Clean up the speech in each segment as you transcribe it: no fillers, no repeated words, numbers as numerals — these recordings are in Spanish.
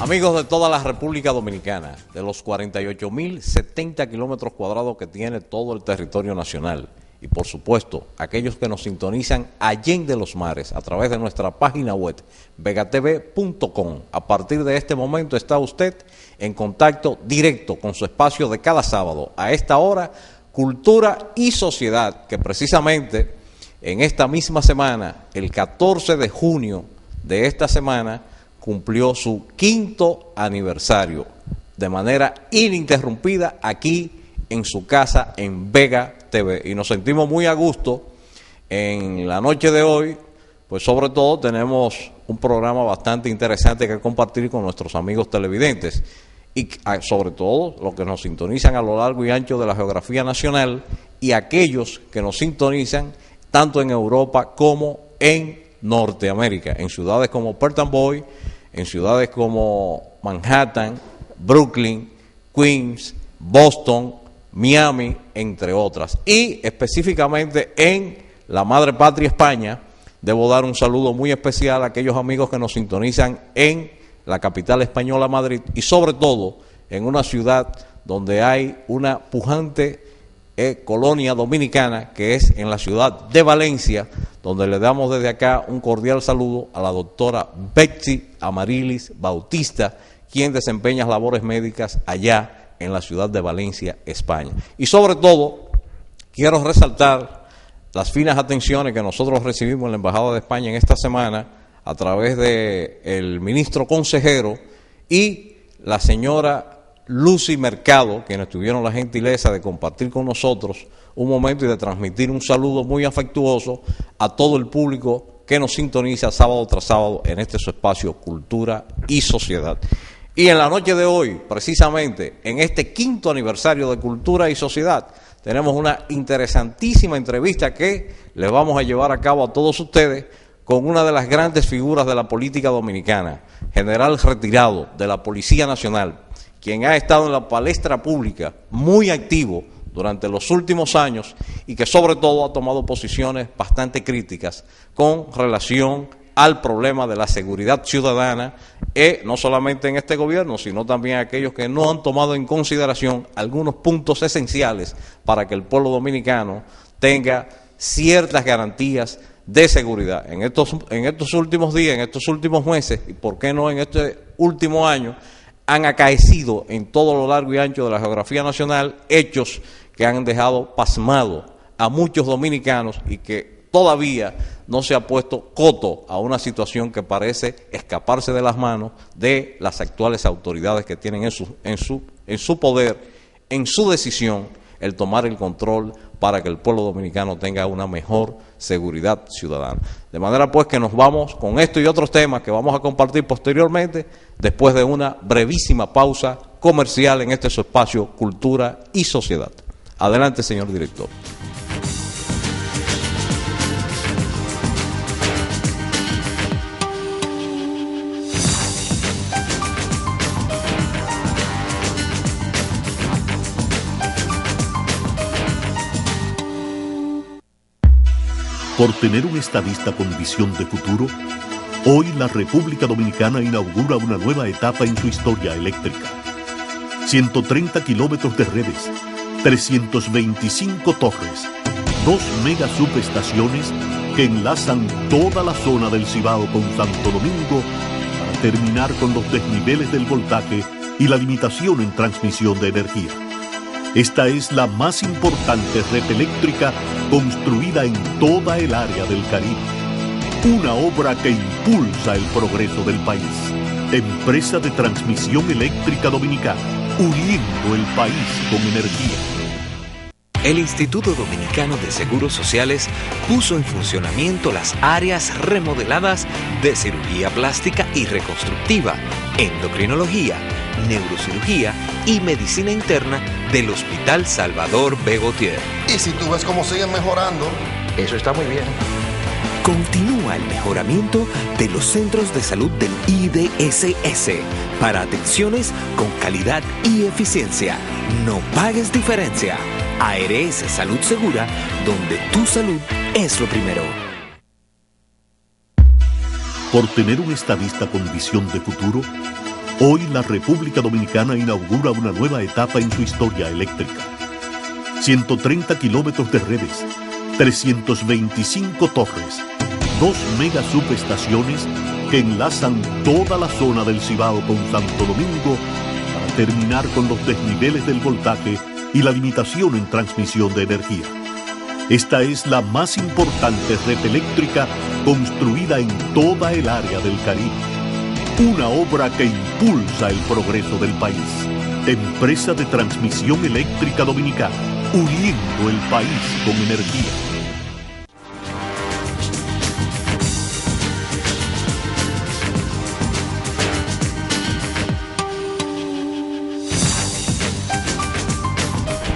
Amigos de toda la República Dominicana, de los 48.070 kilómetros cuadrados que tiene todo el territorio nacional, y por supuesto, aquellos que nos sintonizan allende los mares a través de nuestra página web, vegatv.com. A partir de este momento está usted en contacto directo con su espacio de cada sábado, a esta hora, Cultura y Sociedad, que precisamente en esta misma semana, el 14 de junio de esta semana, cumplió su 5º aniversario de manera ininterrumpida aquí en su casa en Vega TV. Y nos sentimos muy a gusto en la noche de hoy, pues sobre todo tenemos un programa bastante interesante que compartir con nuestros amigos televidentes y sobre todo los que nos sintonizan a lo largo y ancho de la geografía nacional y aquellos que nos sintonizan tanto en Europa como en Norteamérica, en ciudades como Perth Amboy, en ciudades como Manhattan, Brooklyn, Queens, Boston, Miami, entre otras. Y específicamente en la madre patria España, debo dar un saludo muy especial a aquellos amigos que nos sintonizan en la capital española, Madrid, y sobre todo en una ciudad donde hay una pujante colonia dominicana, que es en la ciudad de Valencia, donde le damos desde acá un cordial saludo a la doctora Betsy Amarilis Bautista, quien desempeña labores médicas allá en la ciudad de Valencia, España. Y sobre todo, quiero resaltar las finas atenciones que nosotros recibimos en la Embajada de España en esta semana a través del ministro consejero y la señora Lucy Mercado, quienes tuvieron la gentileza de compartir con nosotros un momento y de transmitir un saludo muy afectuoso a todo el público que nos sintoniza sábado tras sábado en este su espacio Cultura y Sociedad. Y en la noche de hoy, precisamente en este 5º aniversario de Cultura y Sociedad, tenemos una interesantísima entrevista que les vamos a llevar a cabo a todos ustedes con una de las grandes figuras de la política dominicana, general retirado de la Policía Nacional, quien ha estado en la palestra pública muy activo durante los últimos años y que sobre todo ha tomado posiciones bastante críticas con relación al problema de la seguridad ciudadana, no solamente en este gobierno, sino también aquellos que no han tomado en consideración algunos puntos esenciales para que el pueblo dominicano tenga ciertas garantías de seguridad. En estos últimos días, en estos últimos meses, y por qué no en este último año, han acaecido en todo lo largo y ancho de la geografía nacional hechos que han dejado pasmado a muchos dominicanos y que todavía no se ha puesto coto a una situación que parece escaparse de las manos de las actuales autoridades que tienen en su poder, en su decisión, el tomar el control para que el pueblo dominicano tenga una mejor seguridad ciudadana. De manera pues que nos vamos con esto y otros temas que vamos a compartir posteriormente, después de una brevísima pausa comercial en este su espacio Cultura y Sociedad. Adelante, señor director. Por tener un estadista con visión de futuro, hoy la República Dominicana inaugura una nueva etapa en su historia eléctrica. 130 kilómetros de redes, 325 torres, 2 mega subestaciones que enlazan toda la zona del Cibao con Santo Domingo para terminar con los desniveles del voltaje y la limitación en transmisión de energía. Esta es la más importante red eléctrica construida en toda el área del Caribe. Una obra que impulsa el progreso del país. Empresa de Transmisión Eléctrica Dominicana, uniendo el país con energía. El Instituto Dominicano de Seguros Sociales puso en funcionamiento las áreas remodeladas de cirugía plástica y reconstructiva, endocrinología, neurocirugía y medicina interna del Hospital Salvador B. Gautier. Y si tú ves cómo siguen mejorando, eso está muy bien. Continúa el mejoramiento de los centros de salud del IDSS para atenciones con calidad y eficiencia. No pagues diferencia. ARS Salud Segura, donde tu salud es lo primero. Por tener un estadista con visión de futuro, Hoy la República Dominicana inaugura una nueva etapa en su historia eléctrica. 130 kilómetros de redes, 325 torres, 2 mega subestaciones que enlazan toda la zona del Cibao con Santo Domingo para terminar con los desniveles del voltaje y la limitación en transmisión de energía. Esta es la más importante red eléctrica construida en toda el área del Caribe. Una obra que impulsa el progreso del país. Empresa de Transmisión Eléctrica Dominicana, uniendo el país con energía.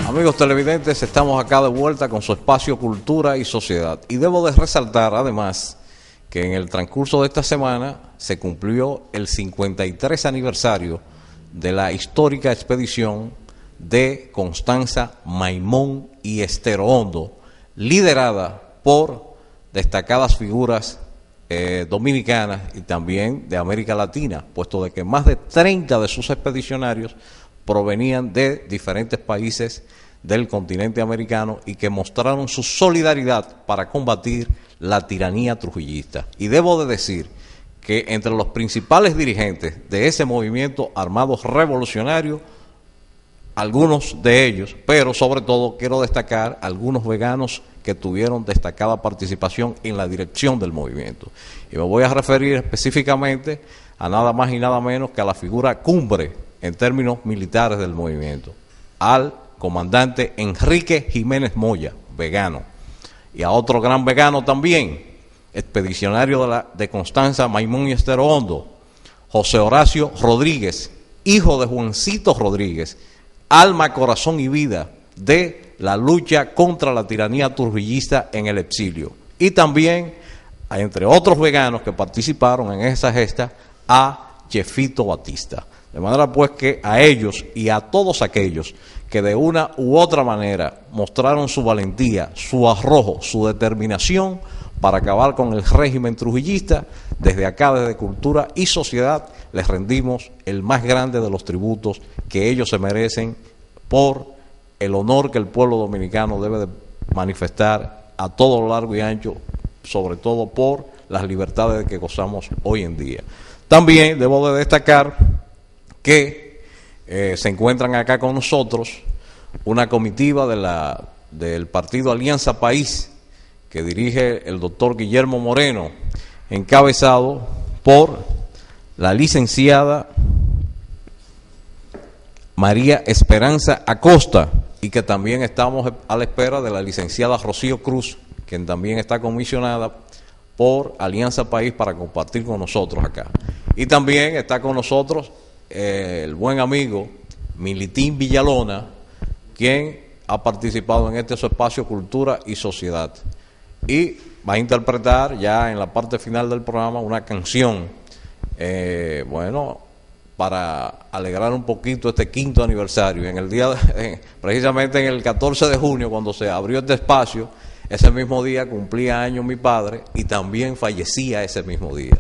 Amigos televidentes, estamos acá de vuelta con su espacio Cultura y Sociedad. Y debo de resaltar además que en el transcurso de esta semana se cumplió el 53 aniversario de la histórica expedición de Constanza, Maimón y Estero Hondo, liderada por destacadas figuras dominicanas y también de América Latina, puesto de que más de 30 de sus expedicionarios provenían de diferentes países del continente americano y que mostraron su solidaridad para combatir la tiranía trujillista. Y debo de decir que entre los principales dirigentes de ese movimiento armado revolucionario, algunos de ellos, pero sobre todo quiero destacar algunos veganos que tuvieron destacada participación en la dirección del movimiento. Y me voy a referir específicamente a nada más y nada menos que a la figura cumbre en términos militares del movimiento, al comandante Enrique Jiménez Moya, vegano, y a otro gran vegano también, expedicionario de Constanza, Maimón y Estero Hondo, José Horacio Rodríguez, hijo de Juancito Rodríguez, alma, corazón y vida de la lucha contra la tiranía trujillista en el exilio. Y también, entre otros veganos que participaron en esa gesta, a Jefito Batista. De manera pues que a ellos y a todos aquellos que de una u otra manera mostraron su valentía, su arrojo, su determinación para acabar con el régimen trujillista, desde acá, desde Cultura y Sociedad, les rendimos el más grande de los tributos que ellos se merecen por el honor que el pueblo dominicano debe de manifestar a todo lo largo y ancho, sobre todo por las libertades que gozamos hoy en día. También debo de destacar que se encuentran acá con nosotros una comitiva del partido Alianza País, que dirige el doctor Guillermo Moreno, encabezado por la licenciada María Esperanza Acosta, y que también estamos a la espera de la licenciada Rocío Cruz, quien también está comisionada por Alianza País para compartir con nosotros acá. Y también está con nosotros el buen amigo Militín Villalona, quien ha participado en este su espacio Cultura y Sociedad, y va a interpretar ya en la parte final del programa una canción, para alegrar un poquito este 5º aniversario. En el día, precisamente en el 14 de junio, cuando se abrió este espacio, ese mismo día cumplía años mi padre y también fallecía ese mismo día.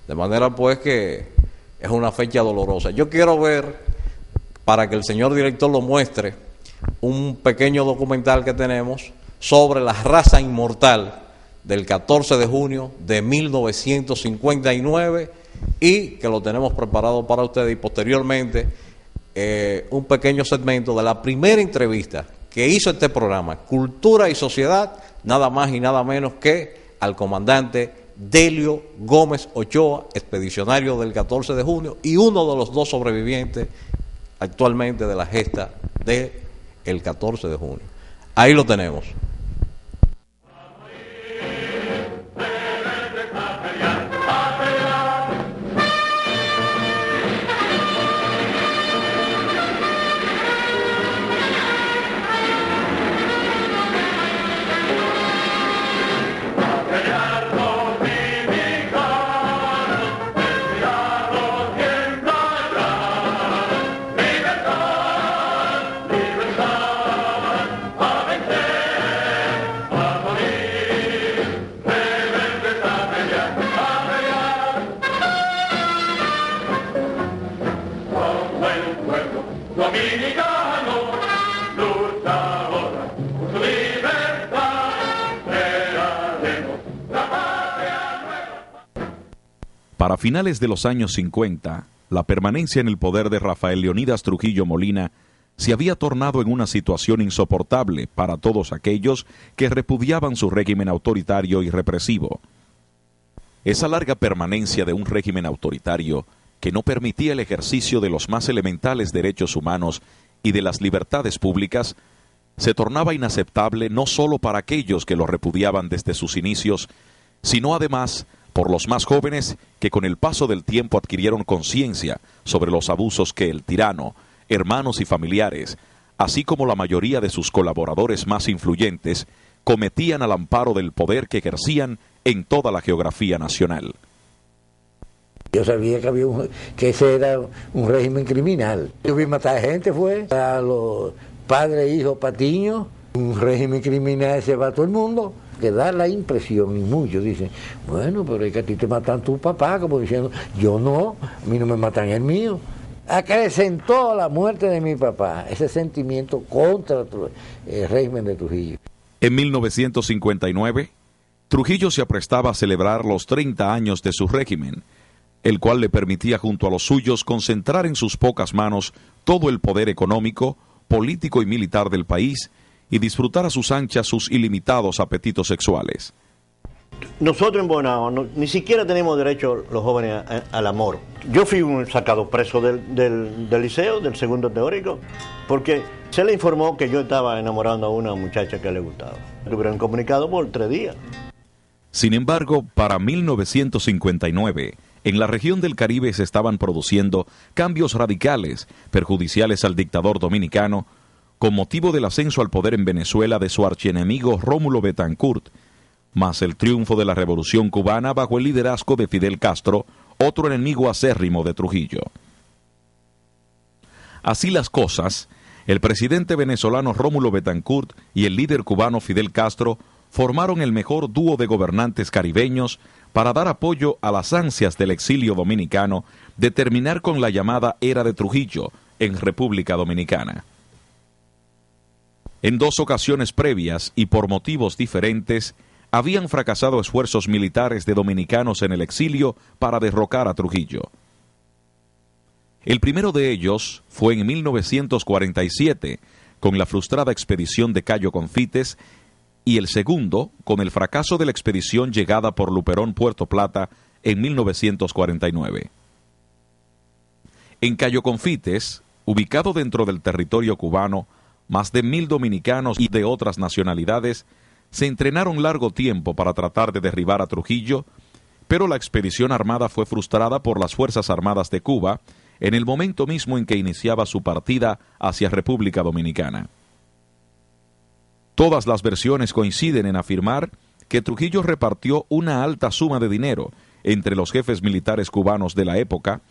De manera pues que es una fecha dolorosa. Yo quiero ver, para que el señor director lo muestre, un pequeño documental que tenemos sobre la raza inmortal del 14 de junio de 1959 y que lo tenemos preparado para ustedes, y posteriormente un pequeño segmento de la primera entrevista que hizo este programa, Cultura y Sociedad, nada más y nada menos que al comandante Delio Gómez Ochoa, expedicionario del 14 de junio y uno de los 2 sobrevivientes actualmente de la gesta del 14 de junio. Ahí lo tenemos. Para finales de los años 50, la permanencia en el poder de Rafael Leónidas Trujillo Molina se había tornado en una situación insoportable para todos aquellos que repudiaban su régimen autoritario y represivo. Esa larga permanencia de un régimen autoritario que no permitía el ejercicio de los más elementales derechos humanos y de las libertades públicas se tornaba inaceptable no solo para aquellos que lo repudiaban desde sus inicios, sino además por los más jóvenes que con el paso del tiempo adquirieron conciencia sobre los abusos que el tirano, hermanos y familiares, así como la mayoría de sus colaboradores más influyentes, cometían al amparo del poder que ejercían en toda la geografía nacional. Yo sabía que ese era un régimen criminal. Yo vi matar gente, fue a los padres, hijos, patiños, un régimen criminal, se va a todo el mundo. Que da la impresión, y muchos dicen, bueno, pero es que a ti te matan tu papá, como diciendo, yo no, a mí no me matan el mío. Acrecentó la muerte de mi papá, ese sentimiento contra el régimen de Trujillo. En 1959, Trujillo se aprestaba a celebrar los 30 años de su régimen, el cual le permitía junto a los suyos concentrar en sus pocas manos todo el poder económico, político y militar del país, y disfrutar a sus anchas sus ilimitados apetitos sexuales. Nosotros en Bonao ni siquiera tenemos derecho los jóvenes al amor. Yo fui sacado preso del liceo, del segundo teórico, porque se le informó que yo estaba enamorando a una muchacha que le gustaba. Tuvieron comunicado por 3 días. Sin embargo, para 1959, en la región del Caribe se estaban produciendo cambios radicales, perjudiciales al dictador dominicano, con motivo del ascenso al poder en Venezuela de su archienemigo Rómulo Betancourt, más el triunfo de la Revolución Cubana bajo el liderazgo de Fidel Castro, otro enemigo acérrimo de Trujillo. Así las cosas, el presidente venezolano Rómulo Betancourt y el líder cubano Fidel Castro formaron el mejor dúo de gobernantes caribeños para dar apoyo a las ansias del exilio dominicano de terminar con la llamada era de Trujillo en República Dominicana. En 2 ocasiones previas y por motivos diferentes, habían fracasado esfuerzos militares de dominicanos en el exilio para derrocar a Trujillo. El primero de ellos fue en 1947, con la frustrada expedición de Cayo Confites, y el segundo, con el fracaso de la expedición llegada por Luperón Puerto Plata en 1949. En Cayo Confites, ubicado dentro del territorio cubano, más de 1,000 dominicanos y de otras nacionalidades se entrenaron largo tiempo para tratar de derribar a Trujillo, pero la expedición armada fue frustrada por las Fuerzas Armadas de Cuba en el momento mismo en que iniciaba su partida hacia República Dominicana. Todas las versiones coinciden en afirmar que Trujillo repartió una alta suma de dinero entre los jefes militares cubanos de la época,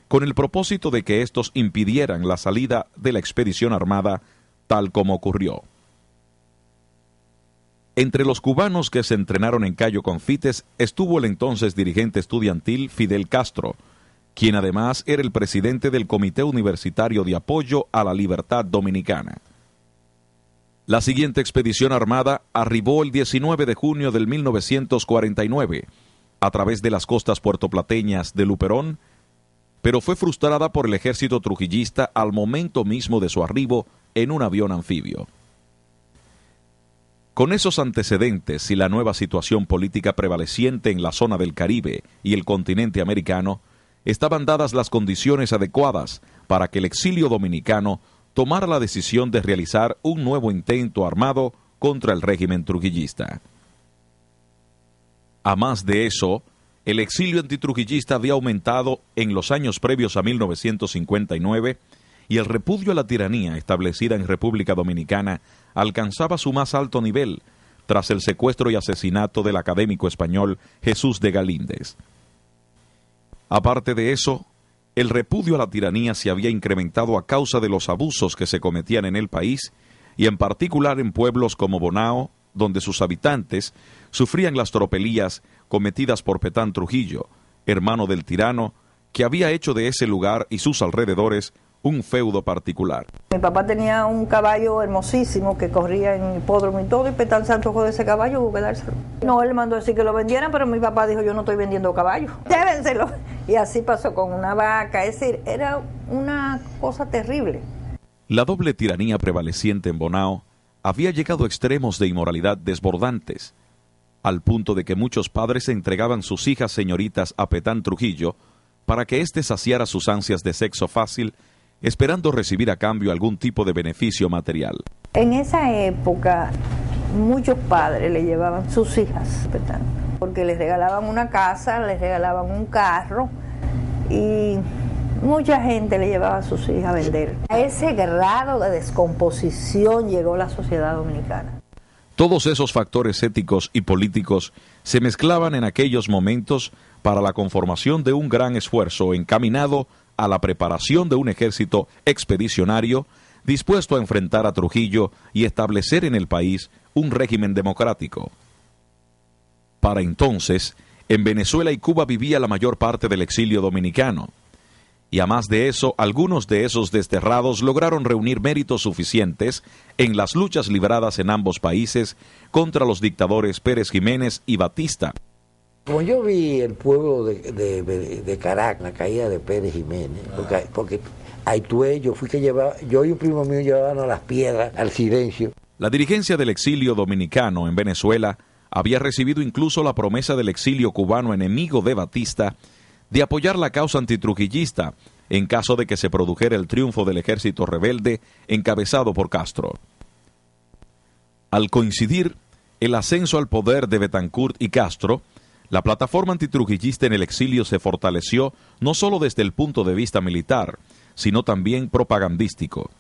con el propósito de que estos impidieran la salida de la expedición armada tal como ocurrió. Entre los cubanos que se entrenaron en Cayo Confites estuvo el entonces dirigente estudiantil Fidel Castro, quien además era el presidente del Comité Universitario de Apoyo a la Libertad Dominicana. La siguiente expedición armada arribó el 19 de junio del 1949, a través de las costas puertoplateñas de Luperón, pero fue frustrada por el ejército trujillista al momento mismo de su arribo en un avión anfibio. Con esos antecedentes y la nueva situación política prevaleciente en la zona del Caribe y el continente americano, estaban dadas las condiciones adecuadas para que el exilio dominicano tomara la decisión de realizar un nuevo intento armado contra el régimen trujillista. A más de eso, el exilio antitrujillista había aumentado en los años previos a 1959 y el repudio a la tiranía establecida en República Dominicana alcanzaba su más alto nivel tras el secuestro y asesinato del académico español Jesús de Galíndez. Aparte de eso, el repudio a la tiranía se había incrementado a causa de los abusos que se cometían en el país y en particular en pueblos como Bonao, donde sus habitantes sufrían las tropelías cometidas por Petán Trujillo, hermano del tirano, que había hecho de ese lugar y sus alrededores un feudo particular. Mi papá tenía un caballo hermosísimo que corría en hipódromo y todo, y Petal antojó de ese caballo, hubo que dárselo. No, él mandó decir que lo vendieran, pero mi papá dijo, yo no estoy vendiendo caballos, llévenselo. Y así pasó con una vaca, es decir, era una cosa terrible. La doble tiranía prevaleciente en Bonao había llegado a extremos de inmoralidad desbordantes, al punto de que muchos padres entregaban sus hijas señoritas a Petán Trujillo para que éste saciara sus ansias de sexo fácil, esperando recibir a cambio algún tipo de beneficio material. En esa época, muchos padres le llevaban sus hijas a Petán, porque les regalaban una casa, les regalaban un carro, y mucha gente le llevaba a sus hijas a vender. A ese grado de descomposición llegó la sociedad dominicana. Todos esos factores éticos y políticos se mezclaban en aquellos momentos para la conformación de un gran esfuerzo encaminado a la preparación de un ejército expedicionario dispuesto a enfrentar a Trujillo y establecer en el país un régimen democrático. Para entonces, en Venezuela y Cuba vivía la mayor parte del exilio dominicano. Y a más de eso, algunos de esos desterrados lograron reunir méritos suficientes en las luchas libradas en ambos países contra los dictadores Pérez Jiménez y Batista. Como yo vi el pueblo de Caracas, la caída de Pérez Jiménez, porque Aitué, yo y un primo mío llevábamos las piedras al silencio. La dirigencia del exilio dominicano en Venezuela había recibido incluso la promesa del exilio cubano enemigo de Batista de apoyar la causa antitrujillista en caso de que se produjera el triunfo del ejército rebelde encabezado por Castro. Al coincidir el ascenso al poder de Betancourt y Castro, la plataforma antitrujillista en el exilio se fortaleció no solo desde el punto de vista militar, sino también propagandístico.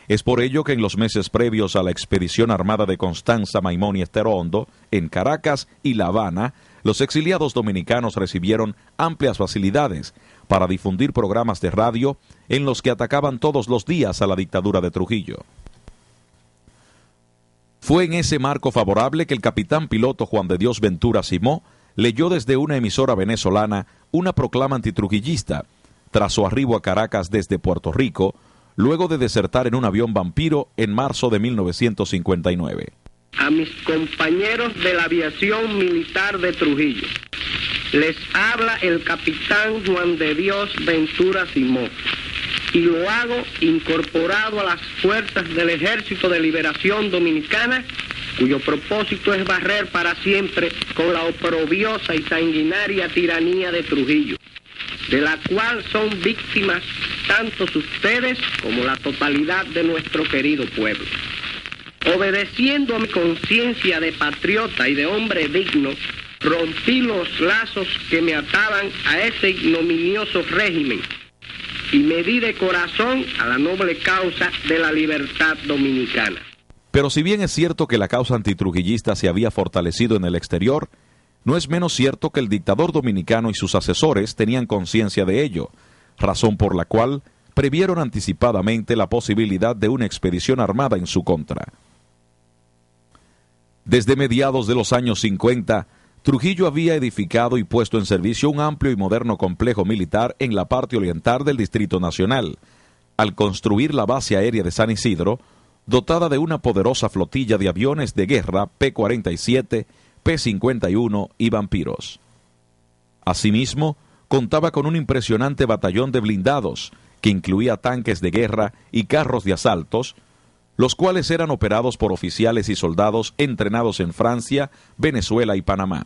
Es por ello que en los meses previos a la expedición armada de Constanza Maimón y Esterondo, en Caracas y La Habana, los exiliados dominicanos recibieron amplias facilidades para difundir programas de radio en los que atacaban todos los días a la dictadura de Trujillo. Fue en ese marco favorable que el capitán piloto Juan de Dios Ventura Simó leyó desde una emisora venezolana una proclama antitrujillista tras su arribo a Caracas desde Puerto Rico, luego de desertar en un avión vampiro en marzo de 1959. A mis compañeros de la aviación militar de Trujillo, les habla el capitán Juan de Dios Ventura Simó, y lo hago incorporado a las fuerzas del Ejército de Liberación Dominicana, cuyo propósito es barrer para siempre con la oprobiosa y sanguinaria tiranía de Trujillo, de la cual son víctimas tantos ustedes como la totalidad de nuestro querido pueblo. Obedeciendo a mi conciencia de patriota y de hombre digno, rompí los lazos que me ataban a ese ignominioso régimen y me di de corazón a la noble causa de la libertad dominicana. Pero si bien es cierto que la causa antitrujillista se había fortalecido en el exterior, no es menos cierto que el dictador dominicano y sus asesores tenían conciencia de ello, razón por la cual previeron anticipadamente la posibilidad de una expedición armada en su contra. Desde mediados de los años 50, Trujillo había edificado y puesto en servicio un amplio y moderno complejo militar en la parte oriental del Distrito Nacional, al construir la base aérea de San Isidro, dotada de una poderosa flotilla de aviones de guerra P-47, P-51 y Vampiros. Asimismo, contaba con un impresionante batallón de blindados, que incluía tanques de guerra y carros de asaltos, los cuales eran operados por oficiales y soldados entrenados en Francia, Venezuela y Panamá.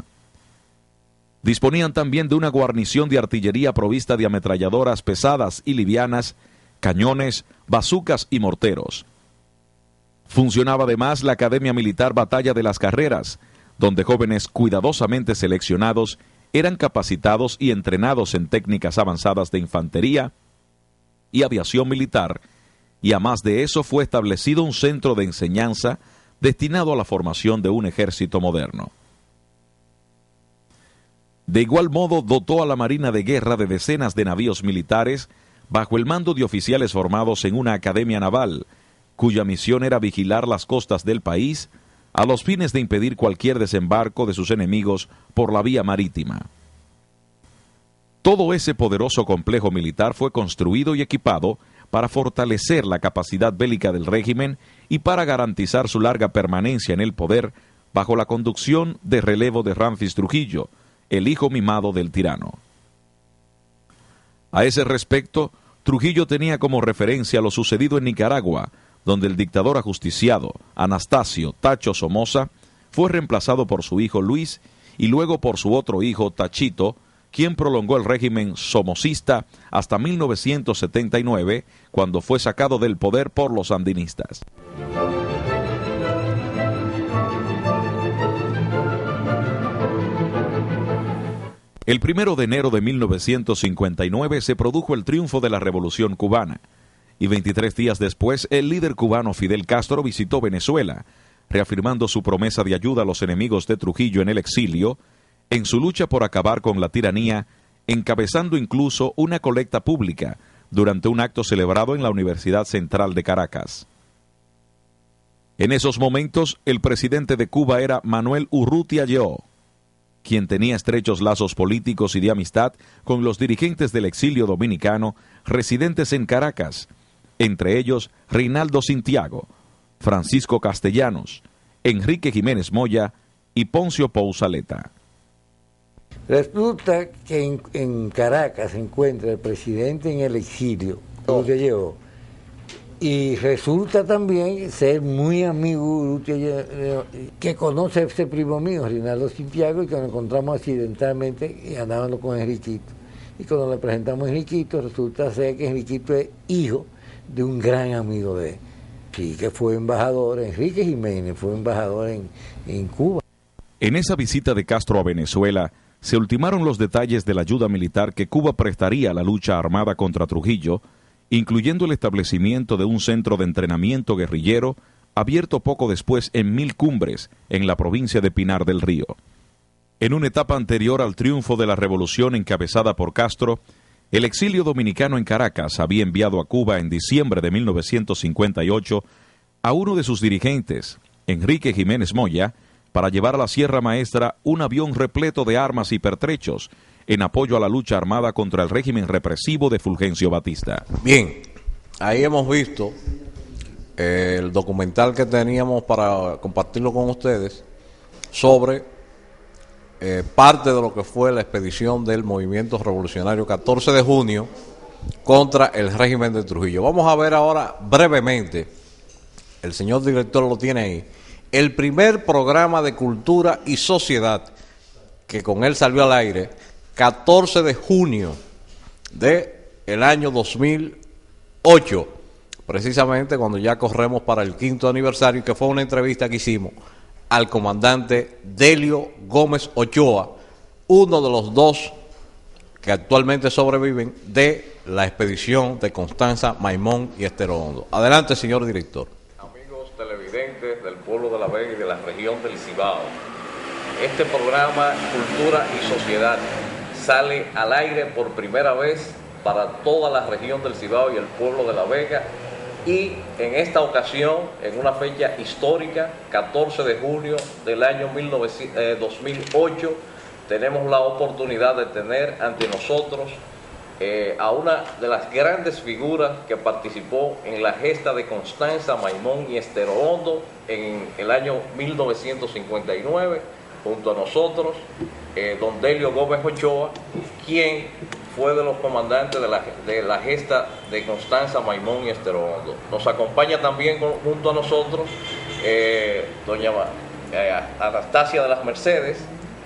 Disponían también de una guarnición de artillería provista de ametralladoras pesadas y livianas, cañones, bazucas y morteros. Funcionaba además la Academia Militar Batalla de las Carreras, donde jóvenes cuidadosamente seleccionados eran capacitados y entrenados en técnicas avanzadas de infantería y aviación militar, y a más de eso fue establecido un centro de enseñanza destinado a la formación de un ejército moderno. De igual modo, dotó a la Marina de Guerra de decenas de navíos militares bajo el mando de oficiales formados en una academia naval, cuya misión era vigilar las costas del país a los fines de impedir cualquier desembarco de sus enemigos por la vía marítima. Todo ese poderoso complejo militar fue construido y equipado para fortalecer la capacidad bélica del régimen y para garantizar su larga permanencia en el poder bajo la conducción de relevo de Ramfis Trujillo, el hijo mimado del tirano. A ese respecto, Trujillo tenía como referencia lo sucedido en Nicaragua, donde el dictador ajusticiado, Anastasio Tacho Somoza, fue reemplazado por su hijo Luis y luego por su otro hijo Tachito, quien prolongó el régimen somocista hasta 1979, cuando fue sacado del poder por los sandinistas. El 1 de enero de 1959 se produjo el triunfo de la Revolución Cubana, y 23 días después el líder cubano Fidel Castro visitó Venezuela, reafirmando su promesa de ayuda a los enemigos de Trujillo en el exilio, en su lucha por acabar con la tiranía, encabezando incluso una colecta pública durante un acto celebrado en la Universidad Central de Caracas. En esos momentos, el presidente de Cuba era Manuel Urrutia Lleó, quien tenía estrechos lazos políticos y de amistad con los dirigentes del exilio dominicano residentes en Caracas, entre ellos Reinaldo Santiago, Francisco Castellanos, Enrique Jiménez Moya y Poncio Pousaleta. Resulta que en Caracas se encuentra el presidente en el exilio, y resulta también ser muy amigo que conoce a ese primo mío, Reinaldo Santiago, y que nos encontramos accidentalmente y andábamos con Enriquito. Y cuando le presentamos a Enriquito, resulta ser que Enriquito es hijo de un gran amigo de él. Sí, que fue embajador, Enrique Jiménez, fue embajador en Cuba. En esa visita de Castro a Venezuela, se ultimaron los detalles de la ayuda militar que Cuba prestaría a la lucha armada contra Trujillo, incluyendo el establecimiento de un centro de entrenamiento guerrillero abierto poco después en Mil Cumbres, en la provincia de Pinar del Río. En una etapa anterior al triunfo de la revolución encabezada por Castro, el exilio dominicano en Caracas había enviado a Cuba en diciembre de 1958 a uno de sus dirigentes, Enrique Jiménez Moya, para llevar a la Sierra Maestra un avión repleto de armas y pertrechos en apoyo a la lucha armada contra el régimen represivo de Fulgencio Batista. Bien, ahí hemos visto el documental que teníamos para compartirlo con ustedes sobre parte de lo que fue la expedición del movimiento revolucionario 14 de junio contra el régimen de Trujillo. Vamos a ver ahora brevemente, el señor director lo tiene ahí, el primer programa de cultura y sociedad que con él salió al aire 14 de junio del año 2008, precisamente cuando ya corremos para el 5º aniversario, que fue una entrevista que hicimos al comandante Delio Gómez Ochoa, uno de los dos que actualmente sobreviven de la expedición de Constanza, Maimón y Estero Hondo. Adelante, señor director. Amigos televidentes del pueblo de La Vega y de la región del Cibao, este programa Cultura y Sociedad sale al aire por primera vez para toda la región del Cibao y el pueblo de La Vega, y en esta ocasión, en una fecha histórica, 14 de junio del año 2008, tenemos la oportunidad de tener ante nosotros a una de las grandes figuras que participó en la gesta de Constanza, Maimón y Estero Hondo en el año 1959, junto a nosotros, don Delio Gómez Ochoa, quien fue de los comandantes de la gesta de Constanza, Maimón y Estero Hondo. Nos acompaña también junto a nosotros doña Anastasia de las Mercedes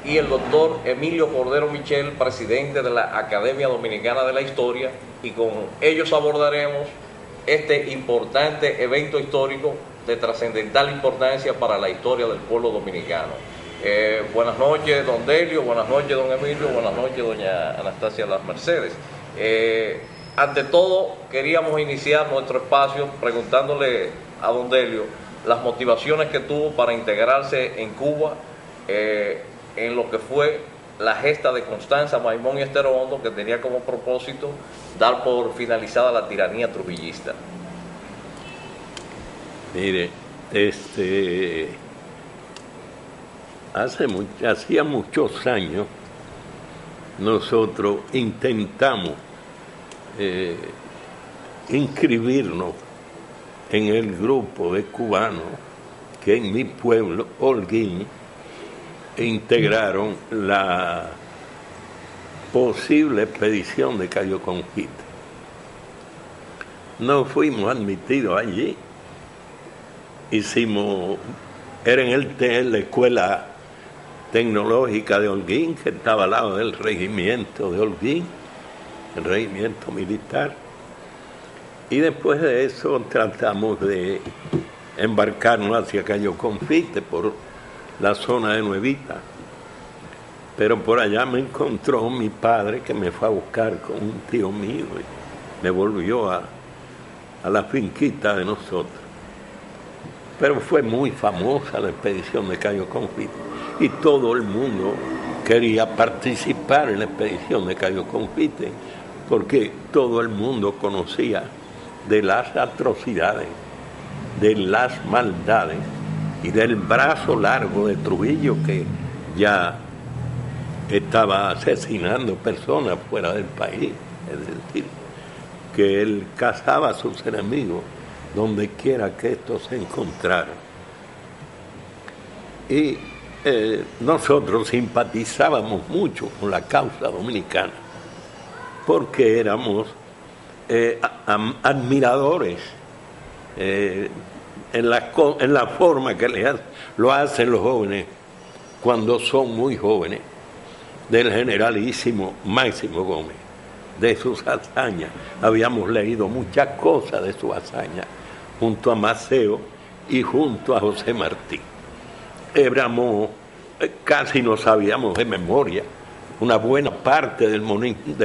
y el doctor Emilio Cordero Michel, presidente de la Academia Dominicana de la Historia, y con ellos abordaremos este importante evento histórico de trascendental importancia para la historia del pueblo dominicano. Buenas noches, don Delio, buenas noches, don Emilio, buenas noches, doña Anastasia de las Mercedes. Ante todo, queríamos iniciar nuestro espacio preguntándole a don Delio las motivaciones que tuvo para integrarse en Cuba en lo que fue la gesta de Constanza, Maimón y Estero Hondo, que tenía como propósito dar por finalizada la tiranía trujillista. Mire, hacía muchos años nosotros intentamos inscribirnos en el grupo de cubanos que en mi pueblo, Holguín, integraron la posible expedición de Cayo Confite. No fuimos admitidos allí. Era en la escuela tecnológica de Holguín, que estaba al lado del regimiento de Holguín, el regimiento militar. Y después de eso tratamos de embarcarnos hacia Cayo Confite por la zona de Nuevita. Pero por allá me encontró mi padre, que me fue a buscar con un tío mío y me volvió a la finquita de nosotros. Pero fue muy famosa la expedición de Cayo Confite y todo el mundo quería participar en la expedición de Cayo Confite porque todo el mundo conocía de las atrocidades, de las maldades y del brazo largo de Trujillo, que ya estaba asesinando personas fuera del país. Es decir, que él cazaba a sus enemigos donde quiera que estos se encontraran. Y nosotros simpatizábamos mucho con la causa dominicana porque éramos admiradores en la forma que lo hacen los jóvenes cuando son muy jóvenes, del generalísimo Máximo Gómez, de sus hazañas. Habíamos leído muchas cosas de sus hazañas junto a Maceo y junto a José Martí. Casi no sabíamos de memoria una buena parte del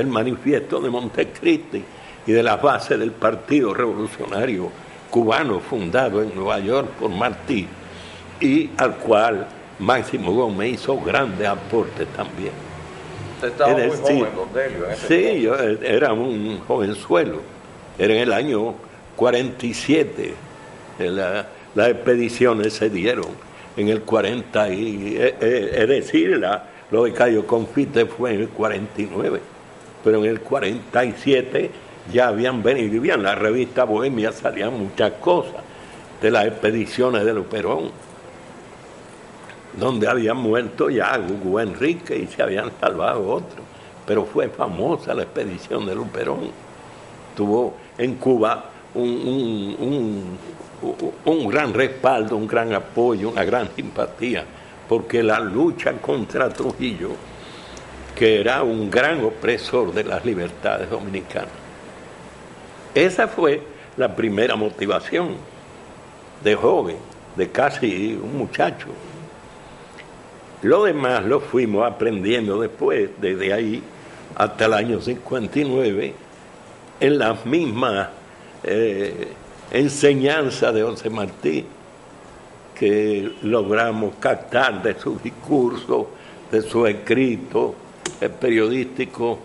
manifiesto de Montecristi y de las bases del Partido Revolucionario Cubano, fundado en Nueva York por Martí, y al cual Máximo Gómez hizo grandes aportes también. Usted estaba muy joven, don Delio, en ese tiempo. Yo era un jovenzuelo. Era en el año 47. Las expediciones se dieron en el 40, es decir, lo de Cayo Confite fue en el 49, pero en el 47 ya habían venido, en la revista Bohemia salían muchas cosas de las expediciones de Luperón, donde habían muerto ya Hugo Enrique y se habían salvado otros, pero fue famosa la expedición de Luperón. Tuvo en Cuba un gran respaldo, un gran apoyo, una gran simpatía, porque la lucha contra Trujillo, que era un gran opresor de las libertades dominicanas, esa fue la primera motivación de joven, de casi un muchacho. Lo demás lo fuimos aprendiendo después, desde ahí hasta el año 59, en las mismas enseñanzas de José Martí, que logramos captar de sus discursos, de sus escritos periodísticos,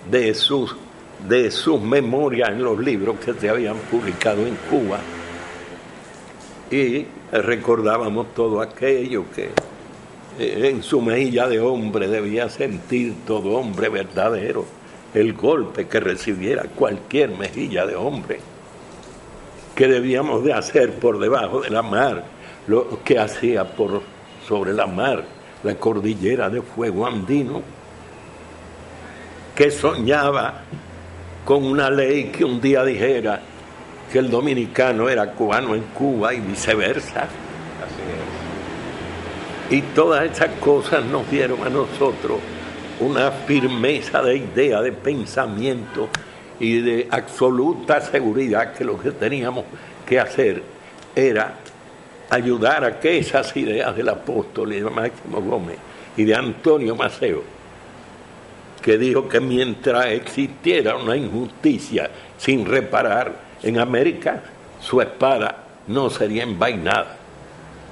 de sus memorias en los libros que se habían publicado en Cuba. Y recordábamos todo aquello que en su mejilla de hombre debía sentir todo hombre verdadero, el golpe que recibiera cualquier mejilla de hombre, que debíamos de hacer por debajo de la mar lo que hacía sobre la mar la cordillera de fuego andino, que soñaba con una ley que un día dijera que el dominicano era cubano en Cuba y viceversa. Así es. Y todas esas cosas nos dieron a nosotros una firmeza de idea, de pensamiento y de absoluta seguridad que lo que teníamos que hacer era ayudar a que esas ideas del apóstol y de Máximo Gómez y de Antonio Maceo, que dijo que mientras existiera una injusticia sin reparar en América, su espada no sería envainada.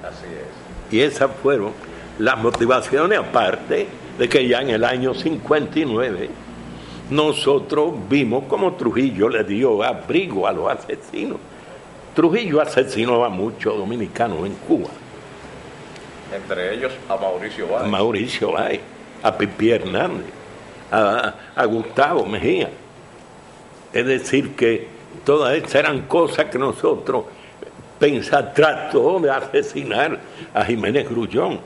Así es. Y esas fueron las motivaciones, aparte de que ya en el año 59 nosotros vimos como Trujillo le dio abrigo a los asesinos. Trujillo asesinó a muchos dominicanos en Cuba. Entre ellos a Mauricio Báez. A Mauricio Báez, a Pipí Hernández, a Gustavo Mejía. Es decir, que Todas estas eran cosas que nosotros trató de asesinar a Jiménez Grullón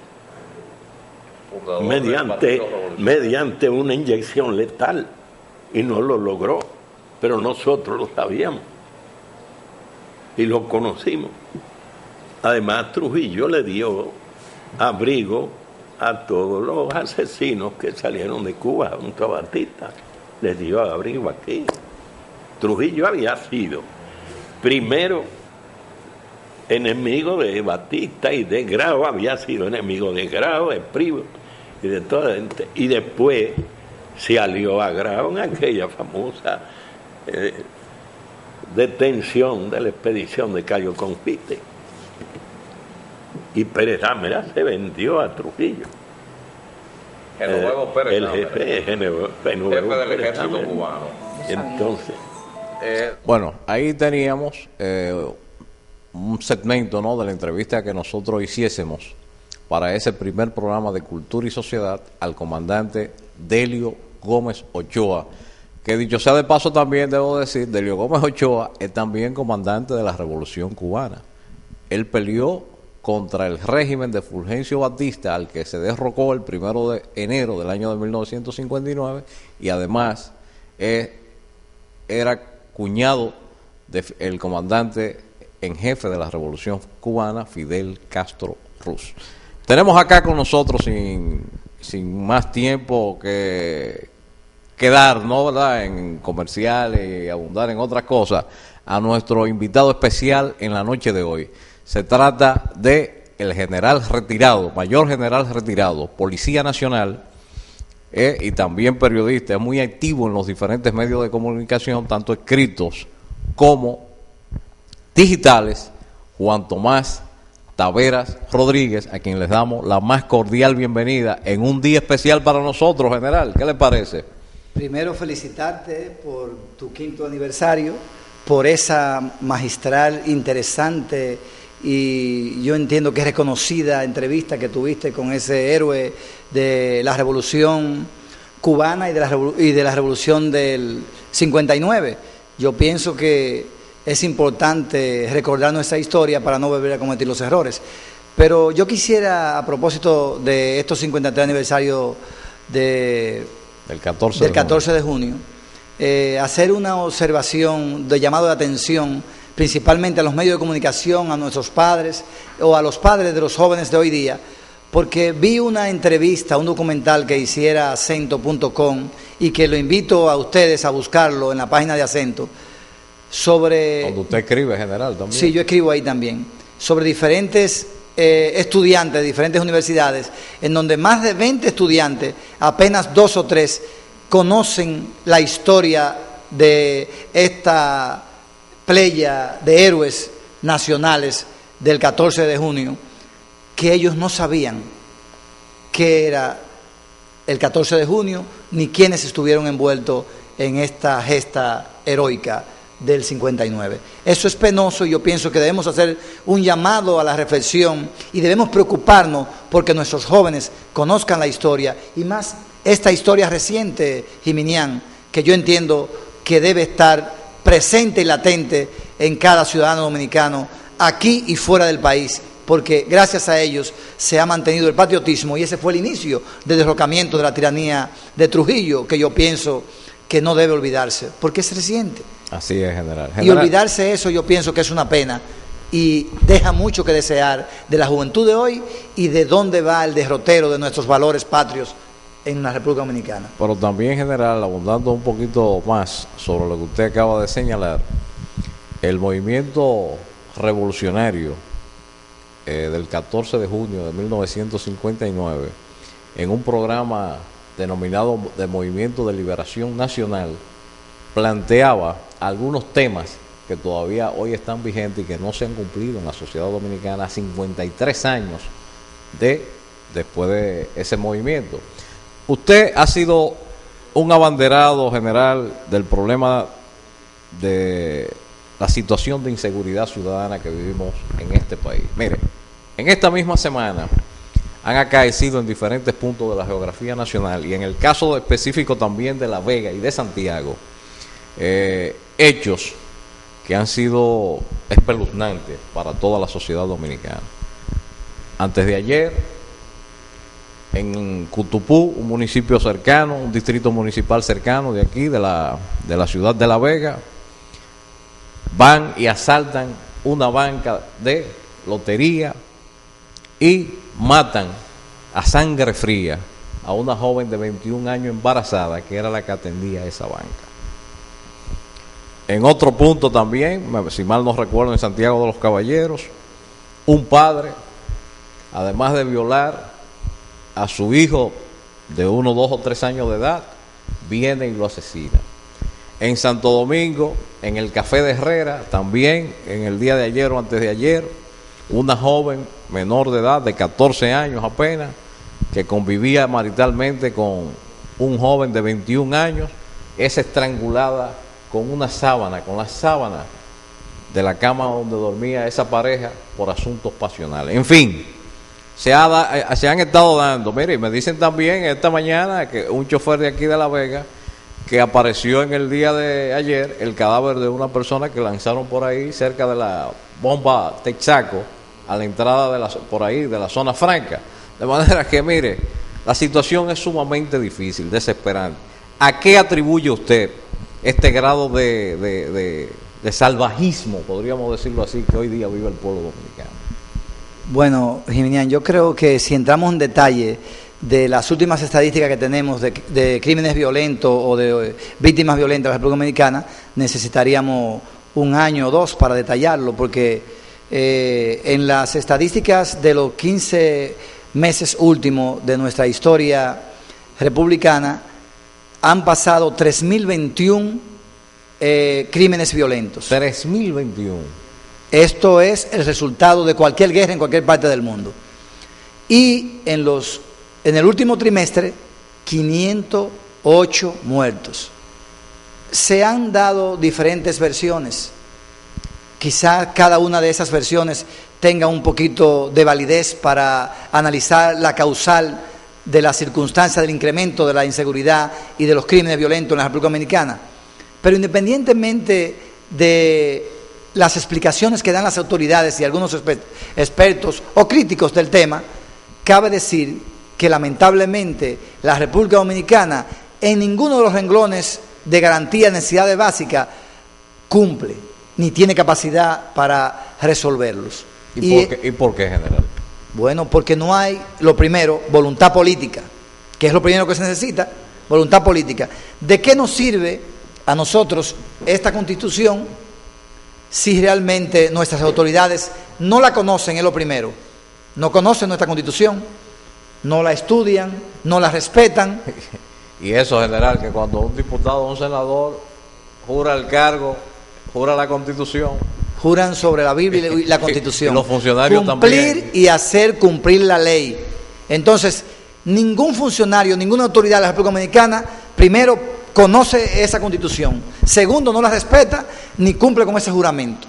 mediante una inyección letal, y no lo logró, pero nosotros lo sabíamos y lo conocimos. Además, Trujillo le dio abrigo a todos los asesinos que salieron de Cuba junto a Batista. Les dio abrigo aquí. Trujillo había sido primero enemigo de Batista y de Grau, había sido enemigo de Grau, de Privo y de toda la gente. Y después se alió a Grau en aquella famosa detención de la expedición de Cayo Confite. Y Pérez Dámera se vendió a Trujillo. Genoveva Pérez el jefe del ejército cubano. Entonces, bueno, ahí teníamos un segmento, ¿no?, de la entrevista que nosotros hiciésemos para ese primer programa de Cultura y Sociedad al comandante Delio Gómez Ochoa, que dicho sea de paso también debo decir, Delio Gómez Ochoa es también comandante de la Revolución Cubana. Él peleó contra el régimen de Fulgencio Batista, al que se derrocó el 1 de enero del año de 1959, y además era cuñado del comandante en jefe de la Revolución Cubana, Fidel Castro Ruz. Tenemos acá con nosotros, sin más tiempo que dar, ¿no?, ¿verdad?, en comerciales y abundar en otras cosas, a nuestro invitado especial en la noche de hoy. Se trata de el general retirado, mayor general retirado, Policía Nacional, y también periodista, es muy activo en los diferentes medios de comunicación, tanto escritos como digitales, Juan Tomás Taveras Rodríguez, a quien les damos la más cordial bienvenida en un día especial para nosotros, general. ¿Qué le parece? Primero, felicitarte por tu 5º aniversario, por esa magistral, interesante y yo entiendo que reconocida entrevista que tuviste con ese héroe de la Revolución Cubana y de la Revolución del 59. Yo pienso que es importante recordar nuestra historia para no volver a cometer los errores. Pero yo quisiera, a propósito de estos 53 aniversarios del 14 de junio, hacer una observación de llamado de atención, principalmente a los medios de comunicación, a nuestros padres o a los padres de los jóvenes de hoy día, porque vi una entrevista, un documental que hiciera Acento.com y que lo invito a ustedes a buscarlo en la página de Acento, sobre... Cuando usted escribe, general, también. Sí, yo escribo ahí también, sobre diferentes estudiantes de diferentes universidades, en donde más de 20 estudiantes, apenas 2 o 3, conocen la historia de esta playa de héroes nacionales del 14 de junio, que ellos no sabían qué era el 14 de junio, ni quiénes estuvieron envueltos en esta gesta heroica del 59. Eso es penoso y yo pienso que debemos hacer un llamado a la reflexión y debemos preocuparnos porque nuestros jóvenes conozcan la historia, y más esta historia reciente, Jiminián, que yo entiendo que debe estar presente y latente en cada ciudadano dominicano, aquí y fuera del país, porque gracias a ellos se ha mantenido el patriotismo, y ese fue el inicio del derrocamiento de la tiranía de Trujillo, que yo pienso que no debe olvidarse, porque es reciente. Así es, general. Y olvidarse eso, yo pienso que es una pena y deja mucho que desear de la juventud de hoy y de dónde va el derrotero de nuestros valores patrios en la República Dominicana. Pero también, general, abundando un poquito más sobre lo que usted acaba de señalar, el movimiento revolucionario del 14 de junio de 1959, en un programa denominado de Movimiento de Liberación Nacional, planteaba algunos temas que todavía hoy están vigentes y que no se han cumplido en la sociedad dominicana a 53 años después de ese movimiento. Usted ha sido un abanderado, general, del problema de la situación de inseguridad ciudadana que vivimos en este país. Mire, en esta misma semana han acaecido en diferentes puntos de la geografía nacional, y en el caso específico también de La Vega y de Santiago, hechos que han sido espeluznantes para toda la sociedad dominicana. Antes de ayer, en Cutupú, un municipio cercano, un distrito municipal cercano de aquí, de la ciudad de La Vega, van y asaltan una banca de lotería y matan a sangre fría a una joven de 21 años embarazada, que era la que atendía esa banca. En otro punto también, si mal no recuerdo, en Santiago de los Caballeros, un padre, además de violar a su hijo de 1, 2 o 3 años de edad, viene y lo asesina. En Santo Domingo, en el Café de Herrera, también en el día de ayer o antes de ayer, una joven menor de edad, de 14 años apenas, que convivía maritalmente con un joven de 21 años, es estrangulada con una sábana, con la sábana de la cama donde dormía esa pareja por asuntos pasionales. En fin, se han estado dando. Mire, me dicen también esta mañana que un chofer de aquí de La Vega, que apareció en el día de ayer el cadáver de una persona que lanzaron por ahí cerca de la bomba Texaco, a la entrada por ahí de la zona franca. De manera que, mire, la situación es sumamente difícil, desesperante. ¿A qué atribuye usted este grado de salvajismo, podríamos decirlo así, que hoy día vive el pueblo dominicano? Bueno, Jiminián, yo creo que si entramos en detalle de las últimas estadísticas que tenemos de crímenes violentos o de víctimas violentas en la República Dominicana, necesitaríamos 1 año o 2 para detallarlo, porque en las estadísticas de los 15 meses últimos de nuestra historia republicana han pasado 3.021 crímenes violentos. 3.021. Esto es el resultado de cualquier guerra en cualquier parte del mundo. Y en el último trimestre, 508 muertos. Se han dado diferentes versiones. Quizá cada una de esas versiones tenga un poquito de validez para analizar la causal de la circunstancia del incremento de la inseguridad y de los crímenes violentos en la República Dominicana. Pero independientemente de las explicaciones que dan las autoridades y algunos expertos o críticos del tema, cabe decir que lamentablemente la República Dominicana en ninguno de los renglones de garantía de necesidades básicas cumple, ni tiene capacidad para resolverlos. ¿Y por qué, general? Bueno, porque no hay, lo primero, voluntad política, que es lo primero que se necesita, voluntad política. ¿De qué nos sirve a nosotros esta Constitución si realmente nuestras autoridades no la conocen? Es lo primero. No conocen nuestra Constitución, no la estudian, no la respetan. Y eso, general, que cuando un diputado o un senador jura el cargo, jura la Constitución, juran sobre la Biblia y la Constitución. Y los funcionarios cumplir también. Y hacer cumplir la ley. Entonces, ningún funcionario, ninguna autoridad de la República Dominicana, primero, conoce esa Constitución. Segundo, no la respeta ni cumple con ese juramento.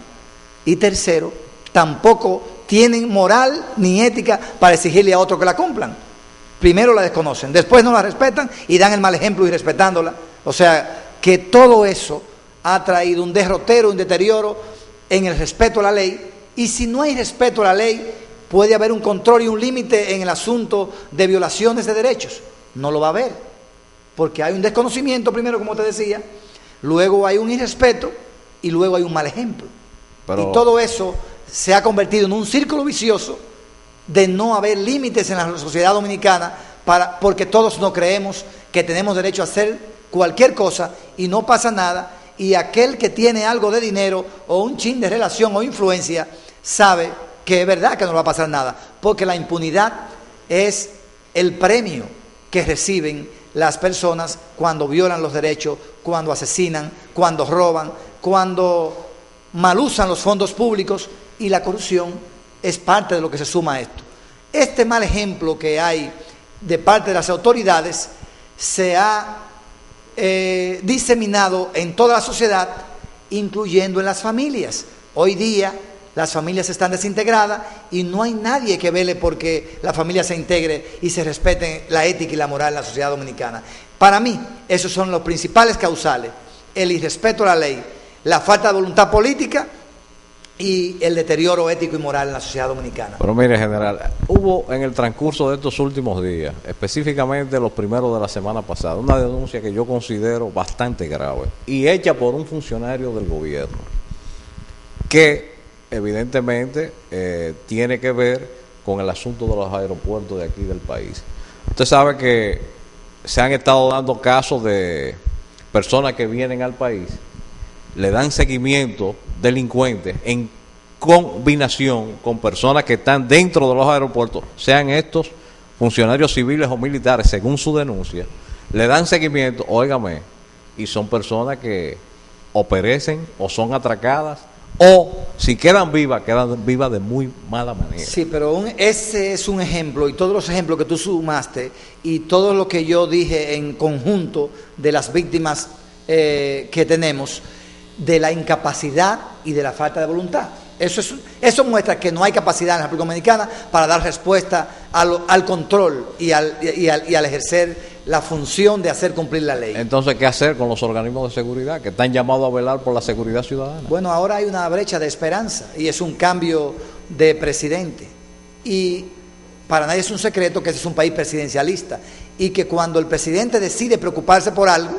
Y tercero, tampoco tienen moral ni ética para exigirle a otros que la cumplan. Primero la desconocen, después no la respetan y dan el mal ejemplo irrespetándola. O sea, que todo eso ha traído un derrotero, un deterioro en el respeto a la ley, y si no hay respeto a la ley, puede haber un control y un límite en el asunto de violaciones de derechos. No lo va a haber, porque hay un desconocimiento primero, como te decía, luego hay un irrespeto y luego hay un mal ejemplo. Y todo eso se ha convertido en un círculo vicioso de no haber límites en la sociedad dominicana, porque todos no creemos que tenemos derecho a hacer cualquier cosa y no pasa nada. Y aquel que tiene algo de dinero o un chin de relación o influencia sabe que es verdad que no va a pasar nada, porque la impunidad es el premio que reciben las personas cuando violan los derechos, cuando asesinan, cuando roban, cuando malusan los fondos públicos, y la corrupción es parte de lo que se suma a esto. Este mal ejemplo que hay de parte de las autoridades se ha diseminado en toda la sociedad, incluyendo en las familias. Hoy día las familias están desintegradas y no hay nadie que vele porque la familia se integre y se respete la ética y la moral en la sociedad dominicana. Para mí, esos son los principales causales: el irrespeto a la ley, la falta de voluntad política y el deterioro ético y moral en la sociedad dominicana. Pero mire, general, hubo en el transcurso de estos últimos días, específicamente los primeros de la semana pasada, una denuncia que yo considero bastante grave y hecha por un funcionario del gobierno que evidentemente tiene que ver con el asunto de los aeropuertos de aquí del país. Usted sabe que se han estado dando casos de personas que vienen al país, le dan seguimiento delincuentes en combinación con personas que están dentro de los aeropuertos, sean estos funcionarios civiles o militares, según su denuncia, le dan seguimiento, óigame, y son personas que o perecen o son atracadas, o si quedan vivas de muy mala manera. Sí, pero ese es un ejemplo, y todos los ejemplos que tú sumaste, y todo lo que yo dije en conjunto de las víctimas que tenemos, de la incapacidad y de la falta de voluntad. Eso muestra que no hay capacidad en la República Dominicana para dar respuesta al control y al ejercer la función de hacer cumplir la ley. Entonces, ¿qué hacer con los organismos de seguridad que están llamados a velar por la seguridad ciudadana? Bueno, ahora hay una brecha de esperanza y es un cambio de presidente. Y para nadie es un secreto que este es un país presidencialista y que cuando el presidente decide preocuparse por algo,